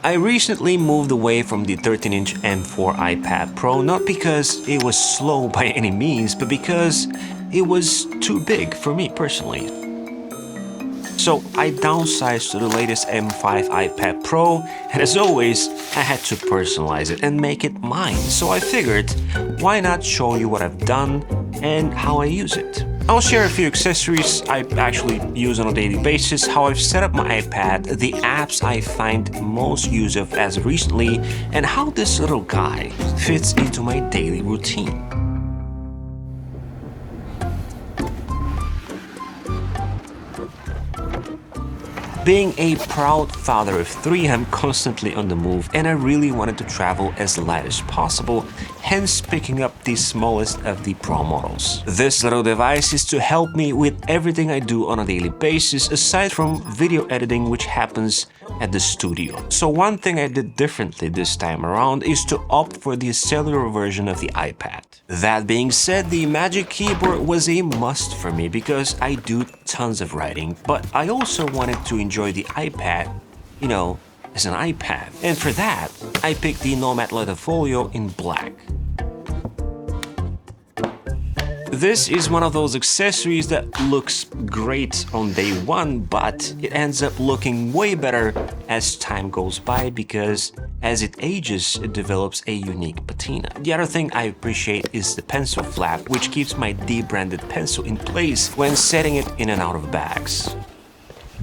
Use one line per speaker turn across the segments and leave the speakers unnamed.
I recently moved away from the 13-inch M4 iPad Pro not because it was slow by any means, but because it was too big for me personally. So I downsized to the latest M5 iPad Pro, and as always, I had to personalize it and make it mine. So I figured, why not show you what I've done and how I use it. I'll share a few accessories I actually use on a daily basis, how I've set up my iPad, the apps I find most use of as of recently, and how this little guy fits into my daily routine. Being a proud father of 3, I'm constantly on the move and I really wanted to travel as light as possible, hence picking up the smallest of the Pro models. This little device is to help me with everything I do on a daily basis aside from video editing, which happens at the studio. So one thing I did differently this time around is to opt for the cellular version of the iPad. That being said, the Magic Keyboard was a must for me because I do tons of writing, but I also wanted to enjoy the iPad, you know, as an iPad. And for that, I picked the Nomad Leather Folio in black. This is one of those accessories that looks great on day one, but it ends up looking way better as time goes by because as it ages, it develops a unique patina. The other thing I appreciate is the pencil flap, which keeps my D-branded pencil in place when setting it in and out of bags.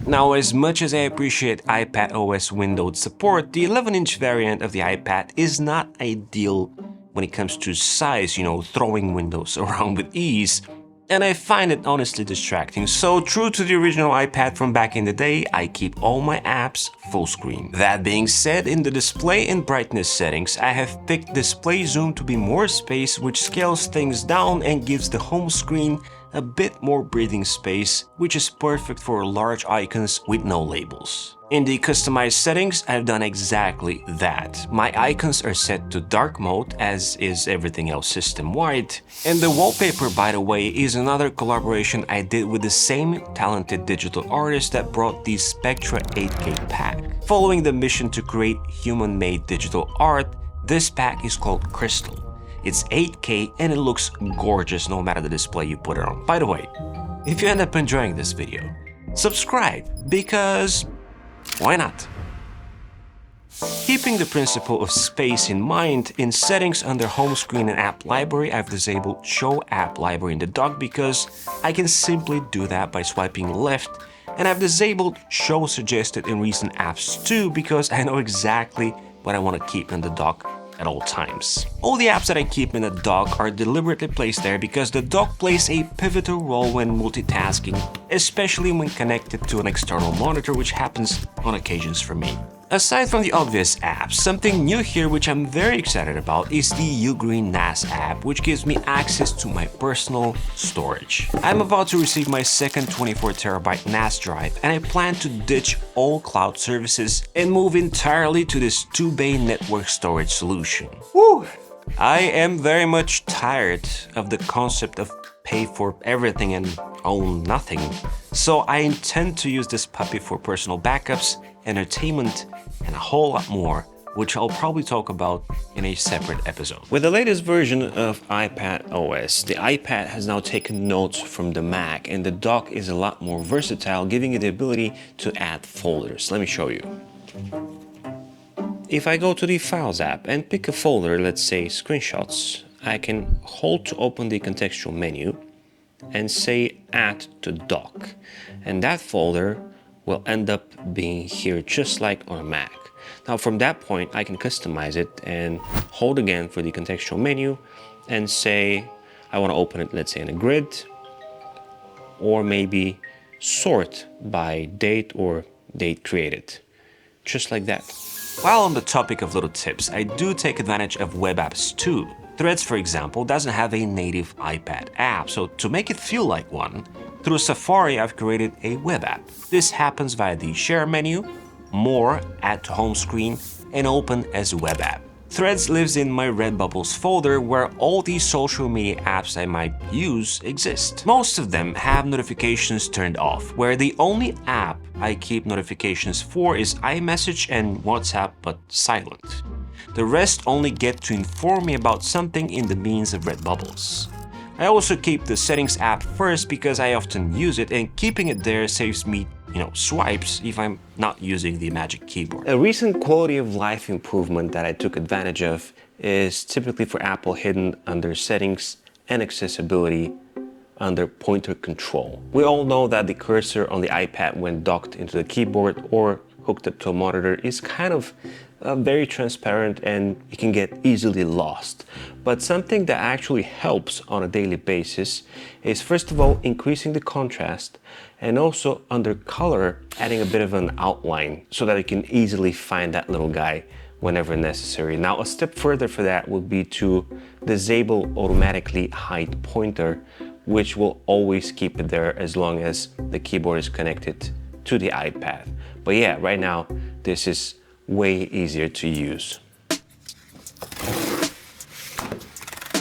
Now, as much as I appreciate iPad OS windowed support, the 11-inch variant of the iPad is not ideal when it comes to size, you know, throwing windows around with ease, and I find it honestly distracting. So true to the original iPad from back in the day, I keep all my apps full screen. That being said, in the display and brightness settings, I have picked display zoom to be more space, which scales things down and gives the home screen a bit more breathing space, which is perfect for large icons with no labels. In the customized settings, I've done exactly that. My icons are set to dark mode, as is everything else system-wide. And the wallpaper, by the way, is another collaboration I did with the same talented digital artist that brought the Spectra 8K pack. Following the mission to create human-made digital art, this pack is called Crystal. It's 8K and it looks gorgeous no matter the display you put it on. By the way, if you end up enjoying this video, subscribe because why not? Keeping the principle of space in mind, in settings under home screen and app library, I've disabled show app library in the dock because I can simply do that by swiping left, and I've disabled show suggested in recent apps too because I know exactly what I want to keep in the dock at all times. All the apps that I keep in the dock are deliberately placed there because the dock plays a pivotal role when multitasking, especially when connected to an external monitor, which happens on occasions for me. Aside from the obvious apps, something new here which I'm very excited about is the Ugreen NAS app, which gives me access to my personal storage. I'm about to receive my second 24TB NAS drive, and I plan to ditch all cloud services and move entirely to this 2-bay network storage solution. Woo! I am very much tired of the concept of pay for everything and own nothing, so I intend to use this puppy for personal backups, entertainment, and a whole lot more, which I'll probably talk about in a separate episode. With the latest version of iPad OS, the iPad has now taken notes from the Mac, and the dock is a lot more versatile, giving it the ability to add folders. Let me show you. If I go to the Files app and pick a folder, let's say screenshots, I can hold to open the contextual menu and say Add to Dock, and that folder will end up being here just like on a Mac. Now from that point I can customize it and hold again for the contextual menu and say I want to open it, let's say in a grid, or maybe sort by date or date created, just like that. While on the topic of little tips, I do take advantage of web apps too. Threads, for example, doesn't have a native iPad app, so to make it feel like one, through Safari I've created a web app. This happens via the Share menu, More, Add to Home Screen, and Open as a web app. Threads lives in my Redbubbles folder where all these social media apps I might use exist. Most of them have notifications turned off, where the only app I keep notifications for is iMessage and WhatsApp, but silent. The rest only get to inform me about something in the means of Redbubbles. I also keep the settings app first because I often use it, and keeping it there saves me swipes if I'm not using the Magic Keyboard. A recent quality of life improvement that I took advantage of is typically for Apple hidden under settings and accessibility under pointer control. We all know that the cursor on the iPad when docked into the keyboard or hooked up to a monitor is kind of very transparent and it can get easily lost. But something that actually helps on a daily basis is, first of all, increasing the contrast, and also under color, adding a bit of an outline so that you can easily find that little guy whenever necessary. Now, a step further for that would be to disable automatically hide pointer, which will always keep it there as long as the keyboard is connected to the iPad. But yeah, right now, this is way easier to use.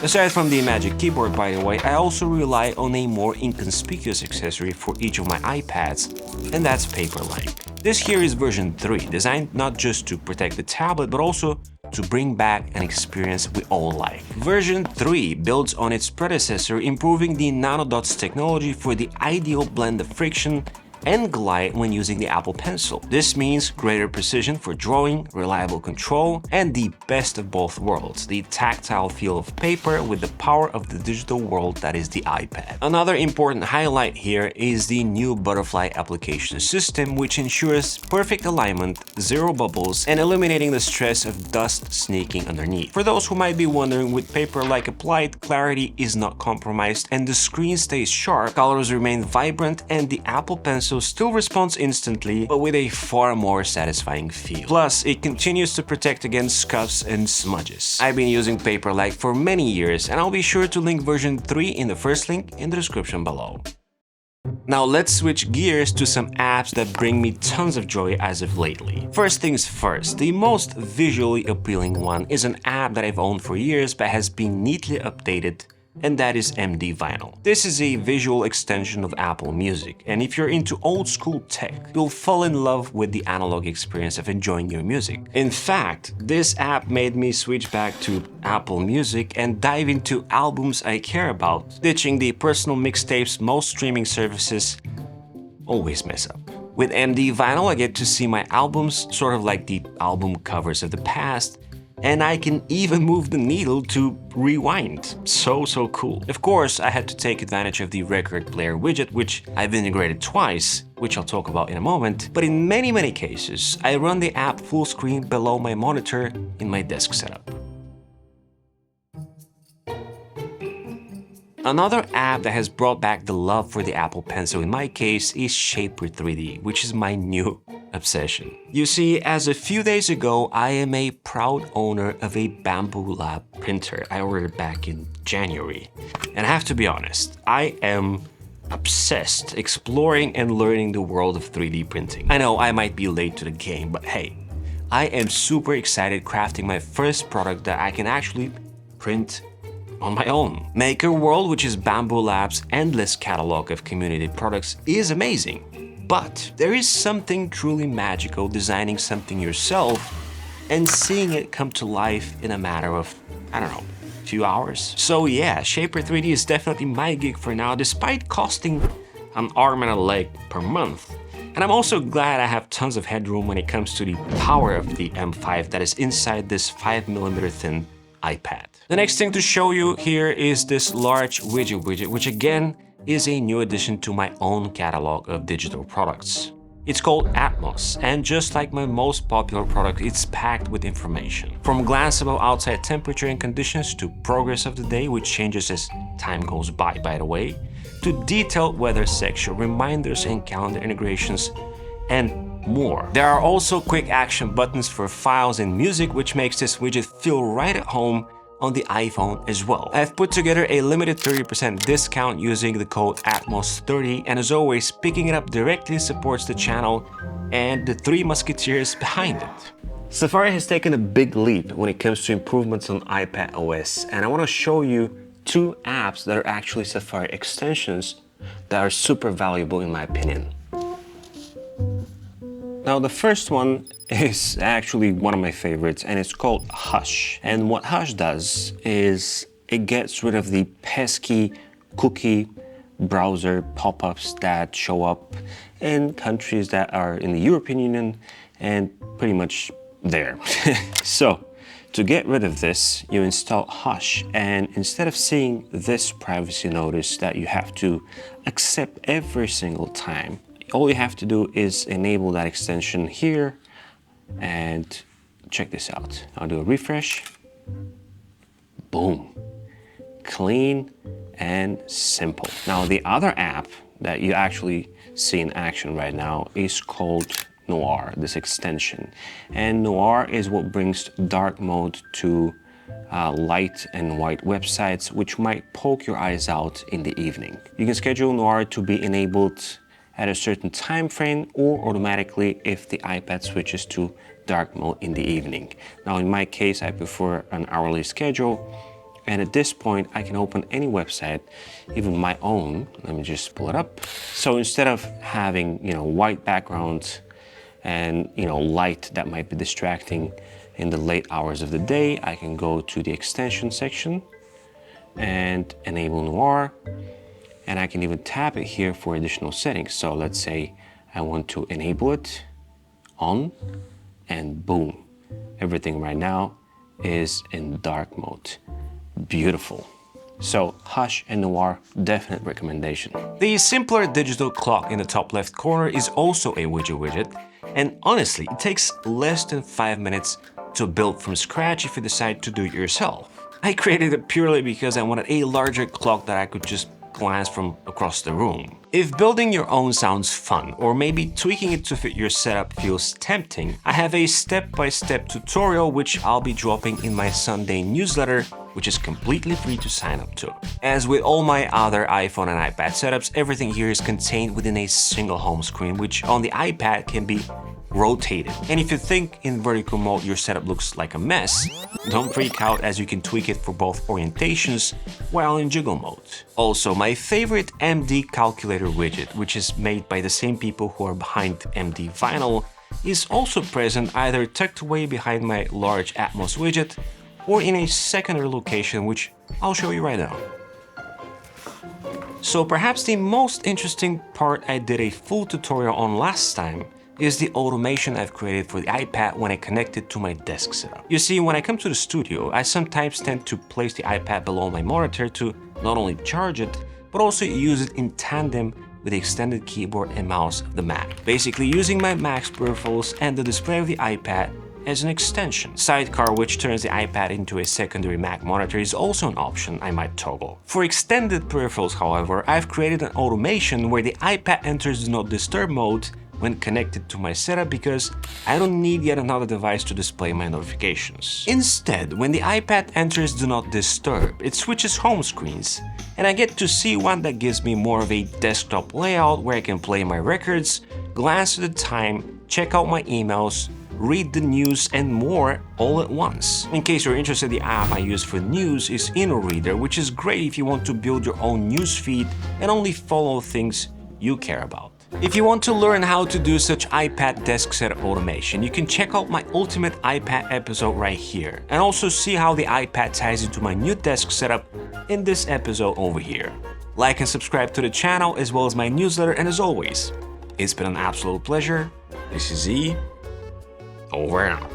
Aside from the Magic Keyboard, by the way, I also rely on a more inconspicuous accessory for each of my iPads, and that's Paperlike. This here is version 3, designed not just to protect the tablet, but also to bring back an experience we all like. Version 3 builds on its predecessor, improving the nanodots technology for the ideal blend of friction and glide when using the Apple Pencil. This means greater precision for drawing, reliable control, and the best of both worlds, the tactile feel of paper with the power of the digital world that is the iPad. Another important highlight here is the new butterfly application system, which ensures perfect alignment, zero bubbles, and eliminating the stress of dust sneaking underneath. For those who might be wondering, with Paperlike applied, clarity is not compromised and the screen stays sharp, colors remain vibrant, and the Apple Pencil still responds instantly, but with a far more satisfying feel. Plus, it continues to protect against scuffs and smudges. I've been using Paperlike for many years, and I'll be sure to link version 3 in the first link in the description below. Now let's switch gears to some apps that bring me tons of joy as of lately. First things first, the most visually appealing one is an app that I've owned for years but has been neatly updated, and that is MD Vinyl. This is a visual extension of Apple Music, and if you're into old school tech, you'll fall in love with the analog experience of enjoying your music. In fact, this app made me switch back to Apple Music and dive into albums I care about, ditching the personal mixtapes most streaming services always mess up. With MD Vinyl, I get to see my albums sort of like the album covers of the past, and I can even move the needle to rewind. So cool. Of course, I had to take advantage of the record player widget, which I've integrated twice, which I'll talk about in a moment. But in many cases, I run the app full screen below my monitor in my desk setup. Another app that has brought back the love for the Apple Pencil in my case is Shaper 3D, which is my new obsession. You see, as a few days ago, I am a proud owner of a Bamboo Lab printer I ordered back in January. And I have to be honest, I am obsessed exploring and learning the world of 3D printing. I know I might be late to the game, but hey, I am super excited crafting my first product that I can actually print on my own. Maker World, which is Bamboo Lab's endless catalog of community products, is amazing. But there is something truly magical designing something yourself and seeing it come to life in a matter of, I don't know, few hours. So yeah, Shaper 3D is definitely my gig for now, despite costing an arm and a leg per month. And I'm also glad I have tons of headroom when it comes to the power of the M5 that is inside this 5mm thin iPad. The next thing to show you here is this large widget, which again is a new addition to my own catalog of digital products. It's called Atmos, and just like my most popular product, it's packed with information. From glanceable outside temperature and conditions to progress of the day, which changes as time goes by the way, to detailed weather section, reminders and calendar integrations, and more. There are also quick action buttons for files and music, which makes this widget feel right at home on the iPhone as well. I've put together a limited 30% discount using the code Atmos30, and as always, picking it up directly supports the channel and the three musketeers behind it. Safari has taken a big leap when it comes to improvements on iPad OS, and I want to show you two apps that are actually Safari extensions that are super valuable in my opinion. Now the first one is actually one of my favorites, and it's called Hush. And what Hush does is it gets rid of the pesky cookie browser pop-ups that show up in countries that are in the European Union and pretty much there. So to get rid of this, you install Hush, and instead of seeing this privacy notice that you have to accept every single time, all you have to do is enable that extension here, and check this out. I'll do a refresh. Boom. Clean and simple. Now the other app that you actually see in action right now is called Noir, this extension. And Noir is what brings dark mode to light and white websites, which might poke your eyes out in the evening. You can schedule Noir to be enabled at a certain time frame or automatically if the iPad switches to dark mode in the evening. Now in my case, I prefer an hourly schedule, and at this point I can open any website, even my own. Let me just pull it up. So instead of having, white background and light that might be distracting in the late hours of the day, I can go to the extension section and enable Noir. And I can even tap it here for additional settings. So let's say I want to enable it on, and boom, everything right now is in dark mode. Beautiful. So Hush and Noir, definite recommendation. The simpler digital clock in the top left corner is also a widget, and honestly, it takes less than 5 minutes to build from scratch if you decide to do it yourself. I created it purely because I wanted a larger clock that I could just glance from across the room. If building your own sounds fun, or maybe tweaking it to fit your setup feels tempting, I have a step-by-step tutorial which I'll be dropping in my Sunday newsletter, which is completely free to sign up to. As with all my other iPhone and iPad setups, everything here is contained within a single home screen, which on the iPad can be rotated. And if you think in vertical mode your setup looks like a mess, don't freak out, as you can tweak it for both orientations while in jiggle mode. Also, my favorite MD calculator widget, which is made by the same people who are behind MD Vinyl, is also present either tucked away behind my large Atmos widget or in a secondary location, which I'll show you right now. So perhaps the most interesting part I did a full tutorial on last time is the automation I've created for the iPad when I connect it to my desk setup. You see, when I come to the studio, I sometimes tend to place the iPad below my monitor to not only charge it, but also use it in tandem with the extended keyboard and mouse of the Mac. Basically using my Mac's peripherals and the display of the iPad as an extension. Sidecar, which turns the iPad into a secondary Mac monitor, is also an option I might toggle. For extended peripherals, however, I've created an automation where the iPad enters Do Not Disturb mode when connected to my setup, because I don't need yet another device to display my notifications. Instead, when the iPad enters Do Not Disturb, it switches home screens, and I get to see one that gives me more of a desktop layout where I can play my records, glance at the time, check out my emails, read the news, and more all at once. In case you're interested, the app I use for news is InnoReader, which is great if you want to build your own news feed and only follow things you care about. If you want to learn how to do such iPad desk setup automation, you can check out my ultimate iPad episode right here, and also see how the iPad ties into my new desk setup in this episode over here. Like and subscribe to the channel as well as my newsletter, and as always, it's been an absolute pleasure. This is Z, over and out.